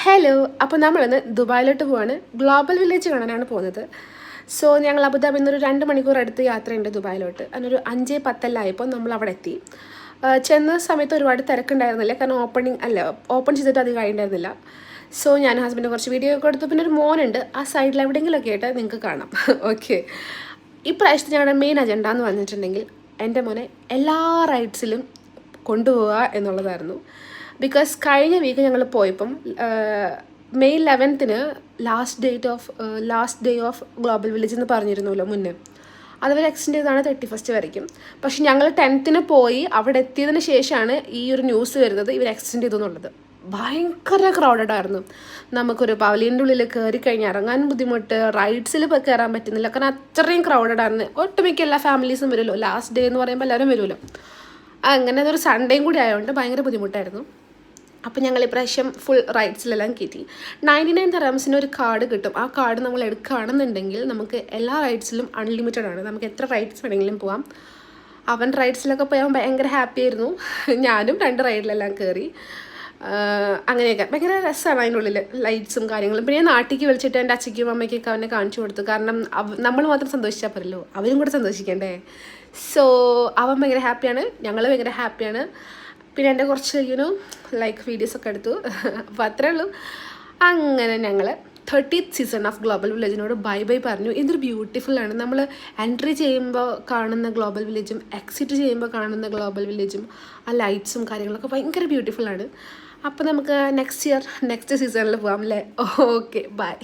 Hello, അപ്പോൾ നമ്മളിന്ന് ദുബായിലോട്ട് പോവാണ്. ഗ്ലോബൽ വില്ലേജ് കാണാനാണ് പോകുന്നത്. സോ ഞങ്ങൾ അബുദാബിയിൽ നിന്നൊരു 2 മണിക്കൂർ അടുത്ത് യാത്രയുണ്ട് ദുബായിലോട്ട്. അതിനൊരു 5:10 നമ്മൾ അവിടെ എത്തി. ചെന്ന സമയത്ത് ഒരുപാട് തിരക്കുണ്ടായിരുന്നില്ല, കാരണം ഓപ്പൺ ചെയ്തിട്ട് അധികം ആയിട്ടുണ്ടായിരുന്നില്ല. സോ ഞാൻ ഹസ്ബൻഡ് കുറച്ച് വീഡിയോ ഒക്കെ എടുത്തു. പിന്നെ ഒരു മോനുണ്ട്, ആ സൈഡിൽ എവിടെയെങ്കിലുമൊക്കെ ആയിട്ട് നിങ്ങൾക്ക് കാണാം. ഓക്കെ, ഇപ്രാവശ്യത്തെ ഞങ്ങളുടെ മെയിൻ അജണ്ട എന്ന് പറഞ്ഞിട്ടുണ്ടെങ്കിൽ എൻ്റെ മോനെ എല്ലാ റൈഡ്സിലും കൊണ്ടുപോവുക എന്നുള്ളതായിരുന്നു. ബിക്കോസ് കഴിഞ്ഞ വീക്ക് ഞങ്ങൾ പോയപ്പം May 11th last day of global village എന്ന് പറഞ്ഞിരുന്നല്ലോ മുന്നേ. അതുവരെ എക്സ്റ്റെൻഡ് ചെയ്താണ് 31st വരയ്ക്കും. പക്ഷെ ഞങ്ങൾ 10th പോയി അവിടെ എത്തിയതിന് ശേഷമാണ് ഈ ഒരു ന്യൂസ് വരുന്നത്, ഇവർ എക്സ്റ്റെൻഡ് ചെയ്തു എന്നുള്ളത്. ഭയങ്കര ക്രൗഡഡ് ആയിരുന്നു. നമുക്കൊരു പവലിയൻ്റെ ഉള്ളിൽ കയറി കഴിഞ്ഞാൽ ഇറങ്ങാൻ ബുദ്ധിമുട്ട്, റൈഡ്സിൽ ഇപ്പോൾ കയറാൻ പറ്റുന്നില്ല, കാരണം അത്രയും ക്രൗഡഡ് ആയിരുന്നു. ഒട്ടുമിക്ക എല്ലാ ഫാമിലീസും വരുമല്ലോ, ലാസ്റ്റ് ഡേ എന്ന് പറയുമ്പോൾ എല്ലാവരും വരുമല്ലോ. അങ്ങനെ അതൊരു സൺഡേയും കൂടി ആയതുകൊണ്ട് ഭയങ്കര ബുദ്ധിമുട്ടായിരുന്നു. അപ്പോൾ ഞങ്ങൾ ഇപ്രാവശ്യം ഫുൾ റൈഡ്സിലെല്ലാം കയറ്റി. 99 ദിർഹംസിന് ഒരു കാർഡ് കിട്ടും. ആ കാർഡ് നമ്മൾ എടുക്കുകയാണെന്നുണ്ടെങ്കിൽ നമുക്ക് എല്ലാ റൈഡ്സിലും അൺലിമിറ്റഡ് ആണ്, നമുക്ക് എത്ര റൈഡ്സ് വേണമെങ്കിലും പോകാം. അവൻ റൈഡ്സിലൊക്കെ പോയാൽ ഭയങ്കര ഹാപ്പി ആയിരുന്നു. ഞാനും 2 റൈഡിലെല്ലാം കയറി. അങ്ങനെയൊക്കെ ഭയങ്കര രസമാണ് അതിൻ്റെ ഉള്ളിൽ, ലൈറ്റ്സും കാര്യങ്ങളും. പിന്നെ നാട്ടിലേക്ക് വിളിച്ചിട്ട് എൻ്റെ അച്ഛയ്ക്കും അമ്മയ്ക്കൊക്കെ അവനെ കാണിച്ചു കൊടുത്തു. കാരണം നമ്മൾ മാത്രം സന്തോഷിച്ചാൽ പോരല്ലോ, അവരും കൂടെ സന്തോഷിക്കണ്ടേ. സോ അവൻ ഭയങ്കര ഹാപ്പിയാണ്, ഞങ്ങൾ ഭയങ്കര ഹാപ്പിയാണ്. പിന്നെ എൻ്റെ കുറച്ച് ലൈക്ക് വീഡിയോസൊക്കെ എടുത്തു. അപ്പോൾ അത്രേ ഉള്ളൂ. അങ്ങനെ ഞങ്ങൾ 30th സീസൺ ഓഫ് ഗ്ലോബൽ വില്ലേജിനോട് ബൈ പറഞ്ഞു. ഇതൊരു ബ്യൂട്ടിഫുള്ളാണ്. നമ്മൾ എൻട്രി ചെയ്യുമ്പോൾ കാണുന്ന ഗ്ലോബൽ വില്ലേജും എക്സിറ്റ് ചെയ്യുമ്പോൾ കാണുന്ന ഗ്ലോബൽ വില്ലേജും ആ ലൈറ്റ്സും കാര്യങ്ങളൊക്കെ ഭയങ്കര ബ്യൂട്ടിഫുള്ളാണ്. അപ്പോൾ നമുക്ക് നെക്സ്റ്റ് സീസണിൽ പോകാം അല്ലേ. Okay, by.